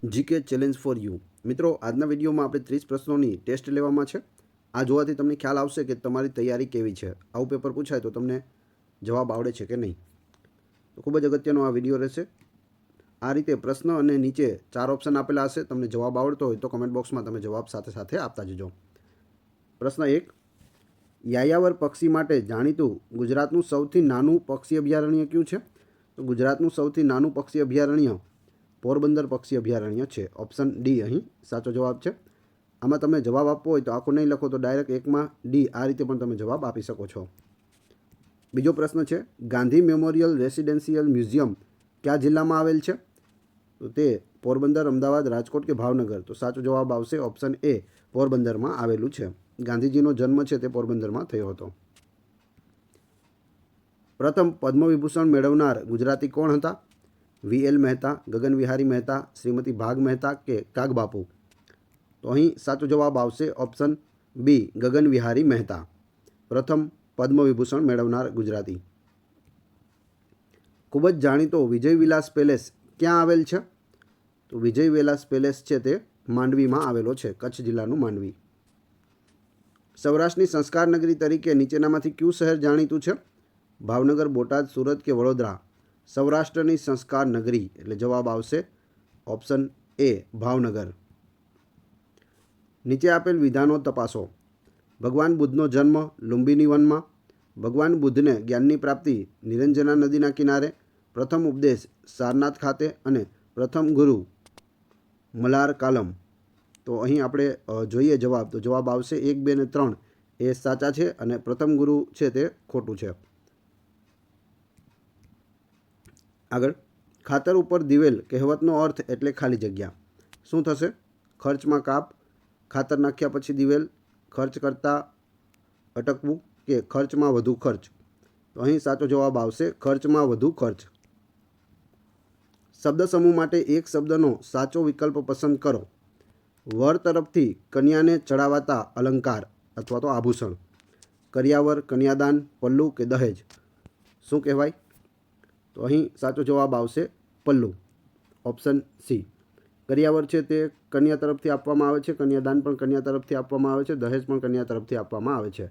GK challenge for you મિત્રો, આજના વિડીયોમાં આપણે 30 પ્રશ્નોની ટેસ્ટ લેવામાં છે. આ જોવાથી તમને ખ્યાલ આવશે કે તમારી તૈયારી કેવી છે. આવું પેપર પૂછાય તો તમને જવાબ આવડે છે કે નહીં. તો ખૂબ જ અગત્યનો આ વિડીયો રહેશે. આ રીતે પ્રશ્ન અને નીચે 4 ઓપ્શન આપેલા હશે. તમને જવાબ આવડતો હોય તો કમેન્ટ બોક્સમાં તમે જવાબ સાથે સાથે આપતા જજો. પ્રશ્ન 1, યાયાવર પક્ષી માટે જાણીતું ગુજરાતનું સૌથી નાનું પક્ષી અભયારણ્ય કયું છે? તો ગુજરાતનું સૌથી નાનું પક્ષી અભયારણ્ય પોરબંદર પક્ષી અભયારણ્ય છે. ઓપ્શન ડી અહીં સાચો જવાબ છે. આમાં તમે જવાબ આપવો હોય તો આખો નહીં લખો તો ડાયરેક્ટ એકમાં ડી આ રીતે પણ તમે જવાબ આપી શકો છો. બીજો પ્રશ્ન છે, ગાંધી મેમોરિયલ રેસિડેન્શિયલ મ્યુઝિયમ કયા જિલ્લામાં આવેલ છે? તો તે પોરબંદર, અમદાવાદ, રાજકોટ કે ભાવનગર? તો સાચો જવાબ આવશે ઓપ્શન એ, પોરબંદરમાં આવેલું છે. ગાંધીજીનો જન્મ છે તે પોરબંદરમાં થયો હતો. પ્રથમ પદ્મવિભૂષણ મેળવનાર ગુજરાતી કોણ હતા? વી.એલ. મહેતા, ગગન વિહારી મહેતા, શ્રીમતી ભાગ મહેતા કે કાગબાપુ? તો અહીં સાચો જવાબ આવશે ઓપ્શન બી, ગગન વિહારી મહેતા, પ્રથમ પદ્મવિભૂષણ મેળવનાર ગુજરાતી. ખૂબ જ જાણીતો વિજય વિલાસ પેલેસ ક્યાં આવેલ છે? તો વિજય વિલાસ પેલેસ છે તે માંડવીમાં આવેલો છે, કચ્છ જિલ્લાનું માંડવી. સૌરાષ્ટ્રની સંસ્કાર નગરી તરીકે નીચેનામાંથી કયું શહેર જાણીતું છે? ભાવનગર, બોટાદ, સુરત કે વડોદરા? સૌરાષ્ટ્રની સંસ્કાર નગરી એટલે જવાબ આવશે ઓપ્શન એ, ભાવનગર. નીચે આપેલ વિધાનો તપાસો. ભગવાન બુદ્ધનો જન્મ લુંબિની વનમાં, ભગવાન બુદ્ધને જ્ઞાનની પ્રાપ્તિ નિરંજના નદીના કિનારે, પ્રથમ ઉપદેશ સારનાથ ખાતે અને પ્રથમ ગુરુ મલાર કાલમ? તો અહીં આપણે જોઈએ જવાબ, તો જવાબ આવશે 1, 2 અને 3 એ સાચા છે અને પ્રથમ ગુરુ છે તે ખોટું છે. આગળ, ખાતર ઉપર દિવેલ કહેવતનો અર્થ એટલે ખાલી જગ્યા શું થશે? ખર્ચમાં કાપ, ખાતર નાખ્યા પછી દિવેલ, ખર્ચ કરતાં અટકવું કે ખર્ચમાં વધુ ખર્ચ? તો અહીં સાચો જવાબ આવશે ખર્ચમાં વધુ ખર્ચ. શબ્દ સમૂહ માટે એક શબ્દનો સાચો વિકલ્પ પસંદ કરો. વર તરફથી કન્યાને ચડાવાતા અલંકાર અથવા તો આભૂષણ? કરિયાવર, કન્યાદાન, પલ્લુ કે દહેજ? શું કહેવાય? તો અહીં સાચો જવાબ આવશે પલ્લુ, ઓપ્શન સી. કરિયાવર છે તે કન્યા તરફથી આપવામાં આવે છે, કન્યાદાન પણ કન્યા તરફથી આપવામાં આવે છે, દહેજ પણ કન્યા તરફથી આપવામાં આવે છે.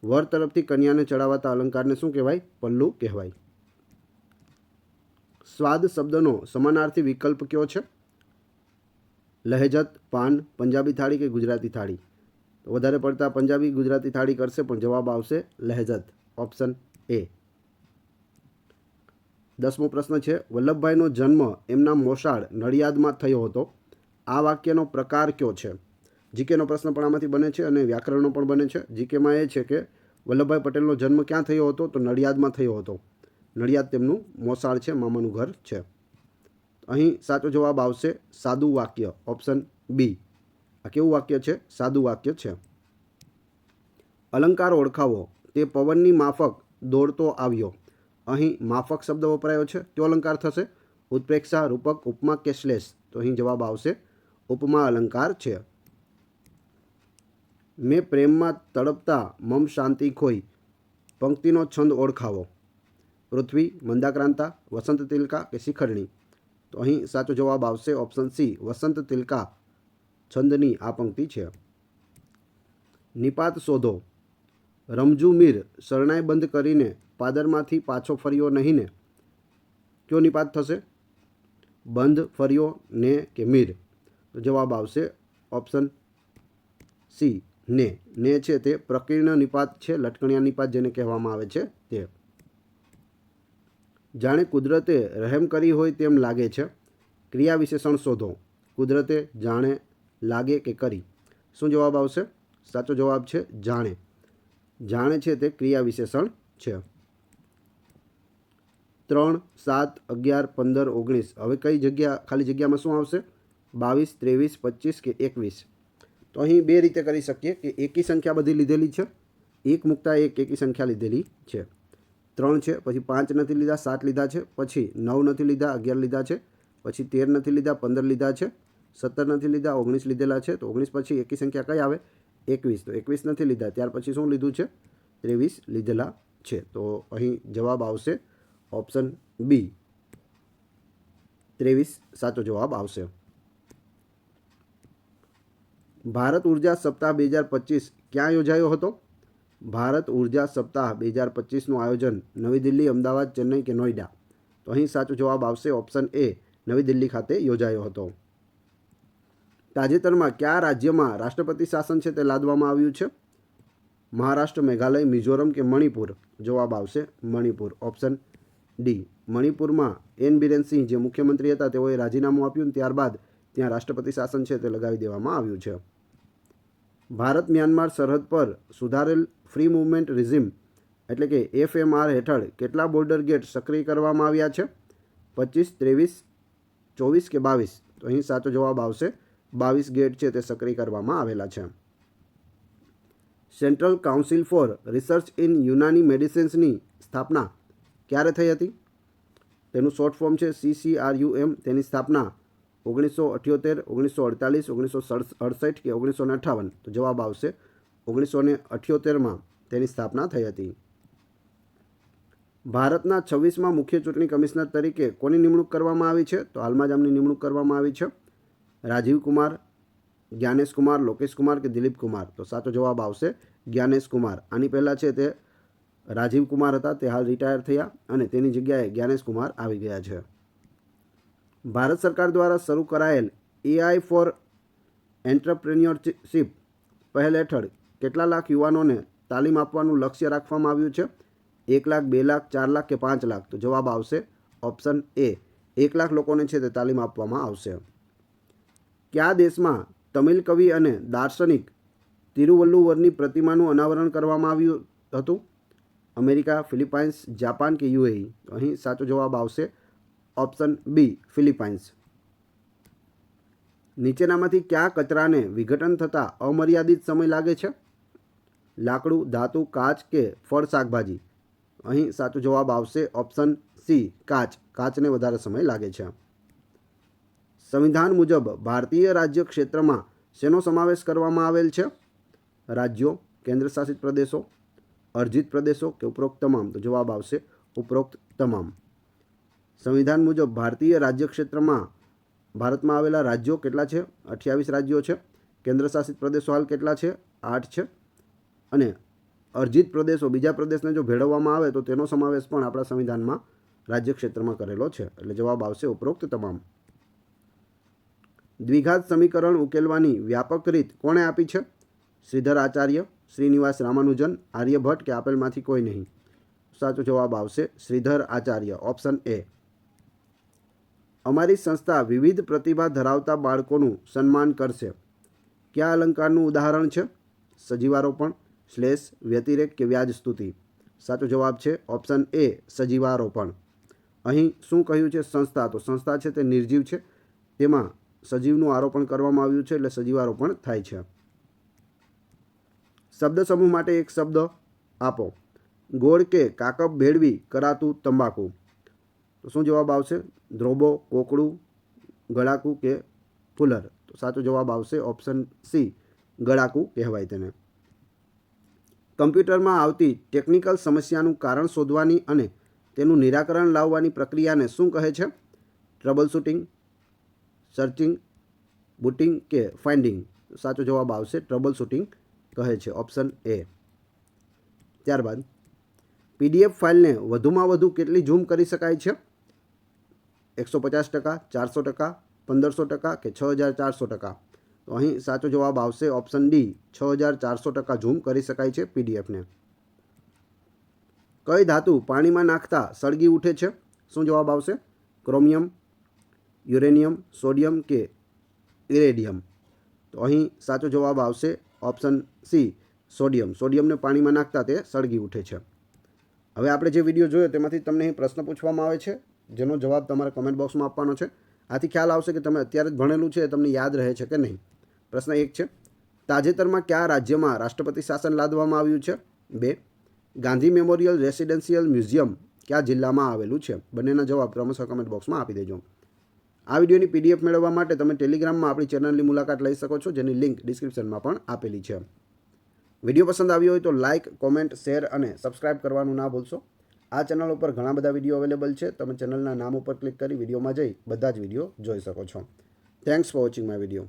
વર તરફથી કન્યાને ચડાવાતા અલંકારને શું કહેવાય? પલ્લુ કહેવાય. સ્વાદ શબ્દનો સમાનાર્થી વિકલ્પ કયો છે? લહેજત, પાન, પંજાબી થાળી કે ગુજરાતી થાળી? તો વધારે પડતા પંજાબી ગુજરાતી થાળી કરશે પણ જવાબ આવશે લહેજત, ઓપ્શન એ. 10મો પ્રશ્ન છે, વલ્લભભાઈનો જન્મ એમના મોસાળ નડિયાદમાં થયો હતો. આ વાક્યનો પ્રકાર કયો છે? જીકેનો પ્રશ્ન પણ આમાંથી બને છે અને વ્યાકરણનો પણ બને છે. જીકેમાં એ છે કે વલ્લભભાઈ પટેલનો જન્મ ક્યાં થયો હતો? તો નડિયાદમાં થયો હતો. નડિયાદ તેમનું મોસાળ છે, મામાનું ઘર છે. અહીં સાચો જવાબ આવશે સાદું વાક્ય, ઓપ્શન બી. આ કેવું વાક્ય છે? સાદું વાક્ય છે. અલંકાર ઓળખાવો. તે પવનની માફક દોડતો આવ્યો. અહીં માફક શબ્દ વપરાયો છે, કયો અલંકાર થશે? ઉત્પ્રેક્ષા, રૂપક, ઉપમા કે શ્લેષ? તો અહીં જવાબ આવશે ઉપમા અલંકાર છે. મેં પ્રેમમાં તડપતા મમ શાંતિ ખોઈ. પંક્તિનો છંદ ઓળખાવો. પૃથ્વી, મંદાક્રાંતા, વસંત તિલકા કે શિખરણી? તો અહીં સાચો જવાબ આવશે ઓપ્શન સી, વસંત તિલકા છંદની આ પંક્તિ છે. નિપાત શોધો. રમજુ મીર શરણાઈ બંધ કરીને પાદરમાંથી પાછો ફર્યો નહીં ને? કયો નિપાત થશે? બંધ, ફર્યો, ને કે મીર? તો જવાબ આવશે ઓપ્શન સી, ને. ને છે તે પ્રકીર્ણ નિપાત છે, લટકણિયા નિપાત જેને કહેવામાં આવે છે તે. જાણે કુદરતે રહેમ કરી હોય તેમ લાગે છે. ક્રિયા વિશેષણ શોધો. કુદરતે, જાણે, લાગે કે કરી? શું જવાબ આવશે? સાચો જવાબ છે જાણે. જાણે છે તે ક્રિયા વિશેષણ છે. 3, 7, 11, 15, 19 હવે કઈ જગ્યા ખાલી જગ્યામાં શું આવશે? 22, 23, 25 કે 21? તો અહીં બે રીતે કરી શકીએ કે એકી સંખ્યા બધી લીધેલી છે, એક મૂકતા એક એકી સંખ્યા લીધેલી છે. 3 છે, પછી 5 નથી લીધા, 7 લીધા છે, પછી 9 નથી લીધા, 11 લીધા છે, પછી 13 નથી લીધા, 15 લીધા છે, 17 નથી લીધા, 19 લીધેલા છે. તો 19 પછી એકી સંખ્યા કઈ આવે? 21. તો 21 નથી લીધા, ત્યાર પછી શું લીધું છે? 23 લીધેલા છે. તો અહીં જવાબ આવશે ઓપ્શન બી, 23 સાચો જવાબ આવશે. ભારત ઉર્જા સપ્તાહ 2025 ક્યાં યોજાયો હતો? ભારત ઉર્જા સપ્તાહ 2025નું આયોજન નવી દિલ્હી, અમદાવાદ, ચેન્નઈ કે નોઈડા? તો અહીં સાચો જવાબ આવશે ઓપ્શન એ, નવી દિલ્હી ખાતે યોજાયો હતો. તાજેતરમાં કયા રાજ્યમાં રાષ્ટ્રપતિ શાસન છે તે લાદવામાં આવ્યું છે? મહારાષ્ટ્ર, મેઘાલય, મિઝોરમ કે મણિપુર? જવાબ આવશે મણિપુર, ઓપ્શન ડી. મણિપુરમાં એન બિરેન સિંહ જે મુખ્યમંત્રી હતા તેઓએ રાજીનામું આપ્યું અને ત્યારબાદ ત્યાં રાષ્ટ્રપતિ શાસન છે તે લગાવી દેવામાં આવ્યું છે. ભારત મ્યાનમાર સરહદ પર સુધારેલ ફ્રી મૂવમેન્ટ રિઝિમ એટલે કે FMR હેઠળ કેટલા બોર્ડર ગેટ સક્રિય કરવામાં આવ્યા છે? 25, 23, 24 કે 22? તો અહીં સાચો જવાબ આવશે 22 ગેટ છે તે સક્રિય કરવામાં આવેલા છે. Central council for research in Unani મેડિસિન્સની સ્થાપના ક્યારે થઈ હતી? તેનું શોર્ટ ફોર્મ છે CCRUM. તેની સ્થાપના 1978, 1948, 1967 કે 1958? તો જવાબ આવશે 1978માં તેની સ્થાપના થઈ હતી. ભારતના 26મા મુખ્ય ચૂંટણી કમિશનર તરીકે કોની નિમણૂક કરવામાં આવી છે? તો હાલમાં જ આમની નિમણૂક કરવામાં આવી છે. રાજીવ કુમાર, જ્ઞાનેશ કુમાર, લોકેશ કુમાર કે દિલીપ કુમાર? તો સાચો જવાબ આવશે જ્ઞાનેશ કુમાર. આની પહેલાં છે તે રાજીવ કુમાર હતા, તે હાલ રિટાયર થયા અને તેની જગ્યાએ જ્ઞાનેશ કુમાર આવી ગયા છે. ભારત સરકાર દ્વારા શરૂ કરાયેલ AI ફોર એન્ટરપ્રેન્યોરશિપ પહેલ હેઠળ કેટલા લાખ યુવાનોને તાલીમ આપવાનું લક્ષ્ય રાખવામાં આવ્યું છે? 1 લાખ, 2 લાખ, 4 લાખ કે 5 લાખ? તો જવાબ આવશે ઓપ્શન એ, 1 લાખ લોકોને છે તે તાલીમ આપવામાં આવશે. કયા દેશમાં તમિલ કવિ અને દાર્શનિક તિરુવલ્લુવરની પ્રતિમાનું અનાવરણ કરવામાં આવ્યું હતું? અમેરિકા, ફિલિપાઇન્સ, જાપાન કે UAE? તો અહીં સાચો જવાબ આવશે ઓપ્શન બી, ફિલિપાઇન્સ. નીચેનામાંથી કયા કચરાને વિઘટન થતાં અમર્યાદિત સમય લાગે છે? લાકડું, ધાતુ, કાચ કે ફળ શાકભાજી? અહીં સાચો જવાબ આવશે ઓપ્શન સી, કાચ. કાચને વધારે સમય લાગે છે. સંવિધાન મુજબ ભારતીય રાજ્ય ક્ષેત્રમાં શેનો સમાવેશ કરવામાં આવેલ છે? રાજ્યો, કેન્દ્રશાસિત પ્રદેશો, અર્જિત પ્રદેશો કે ઉપરોક્ત તમામ? તો જવાબ આવશે ઉપરોક્ત તમામ. સંવિધાન મુજબ ભારતીય રાજ્ય ક્ષેત્રમાં ભારતમાં આવેલા રાજ્યો કેટલા છે? 28 રાજ્યો છે. કેન્દ્રશાસિત પ્રદેશો હાલ કેટલા છે? 8 છે. અને અર્જિત પ્રદેશો, બીજા પ્રદેશને જો ભેળવવામાં આવે તો તેનો સમાવેશ પણ આપણા સંવિધાનમાં રાજ્ય ક્ષેત્રમાં કરેલો છે. એટલે જવાબ આવશે ઉપરોક્ત તમામ. દ્વિઘાત સમીકરણ ઉકેલવાની વ્યાપક રીત કોણે આપી છે? શ્રીધર આચાર્ય, શ્રીનિવાસ રામાનુજન, આર્યભટ્ટ કે આપેલમાંથી કોઈ નહીં? સાચો જવાબ આવશે શ્રીધર આચાર્ય, ઓપ્શન એ. અમારી સંસ્થા વિવિધ પ્રતિભા ધરાવતા બાળકોનું સન્માન કરશે. કયા અલંકારનું ઉદાહરણ છે? સજીવારોપણ, શ્લેષ, વ્યતિરેક કે વ્યાજ સ્તુતિ? સાચો જવાબ છે ઓપ્શન એ, સજીવારોપણ. અહીં શું કહ્યું છે? સંસ્થા. તો સંસ્થા છે તે નિર્જીવ છે, તેમાં સજીવનું આરોપણ કરવામાં આવ્યું છે એટલે સજીવારોપણ થાય છે. શબ્દ સમૂહ માટે એક શબ્દ આપો. ગોળ કે કાકબ ભેળવી કરાતું તંબાકુ? તો શું જવાબ આવશે? ધ્રોબો, કોકડું, ગળાકુ કે ફુલર? તો સાચો જવાબ આવશે ઓપ્શન સી, ગળાકુ કહેવાય તેને. કમ્પ્યુટરમાં આવતી ટેકનિકલ સમસ્યાનું કારણ શોધવાની અને તેનું નિરાકરણ લાવવાની પ્રક્રિયાને શું કહે છે? ટ્રબલ શૂટિંગ, સર્ચિંગ, બુટિંગ કે ફાઇન્ડિંગ? સાચો જવાબ આવશે ટ્રબલ શૂટિંગ કહે છે, ઓપ્શન એ. ત્યારબાદ PDF ફાઇલને વધુમાં વધુ કેટલી ઝૂમ કરી શકાય છે? 150%, 400%, 1500% કે 6400%? તો અહીં સાચો જવાબ આવશે ઓપ્શન ડી, 6400% ઝૂમ કરી શકાય છે PDFને. કઈ ધાતુ પાણીમાં નાખતા સળગી ઉઠે છે? શું જવાબ આવશે? ક્રોમિયમ, યુરેનિયમ, સોડિયમ કે ઇરેડિયમ? તો અહીં સાચો જવાબ આવશે ઓપ્શન સી, સોડિયમ. સોડિયમને પાણીમાં નાખતા તે સળગી ઉઠે છે. હવે આપણે જે વિડીયો જોયો તેમાંથી તમને અહીં પ્રશ્ન પૂછવામાં આવે છે, જેનો જવાબ તમારે કમેન્ટ બોક્સમાં આપવાનો છે. આથી ખ્યાલ આવશે કે તમે અત્યારે જ ભણેલું છે એ તમને યાદ રહે છે કે નહીં. પ્રશ્ન 1 છે, તાજેતરમાં કયા રાજ્યમાં રાષ્ટ્રપતિ શાસન લાદવામાં આવ્યું છે? 2, ગાંધી મેમોરિયલ રેસિડેન્શિયલ મ્યુઝિયમ કયા જિલ્લામાં આવેલું છે? બંનેના જવાબ ક્રમશઃ કમેન્ટ બોક્સમાં આપી દેજો. આ વિડીયોની PDF મેળવવા માટે તમે ટેલિગ્રામમાં આપણી ચેનલની મુલાકાત લઈ શકો છો, જેની લિંક ડિસ્ક્રિપ્શનમાં પણ આપેલી છે. વિડીયો પસંદ આવ્યો હોય તો લાઇક, કોમેન્ટ, શેર અને સબસ્ક્રાઇબ કરવાનું ના ભૂલશો. આ ચેનલ ઉપર ઘણા બધા વિડીયો અવેલેબલ છે. તમે ચેનલના નામ ઉપર ક્લિક કરી વિડીયોમાં જઈ બધા જ વિડીયો જોઈ શકો છો. Thanks for watching my video.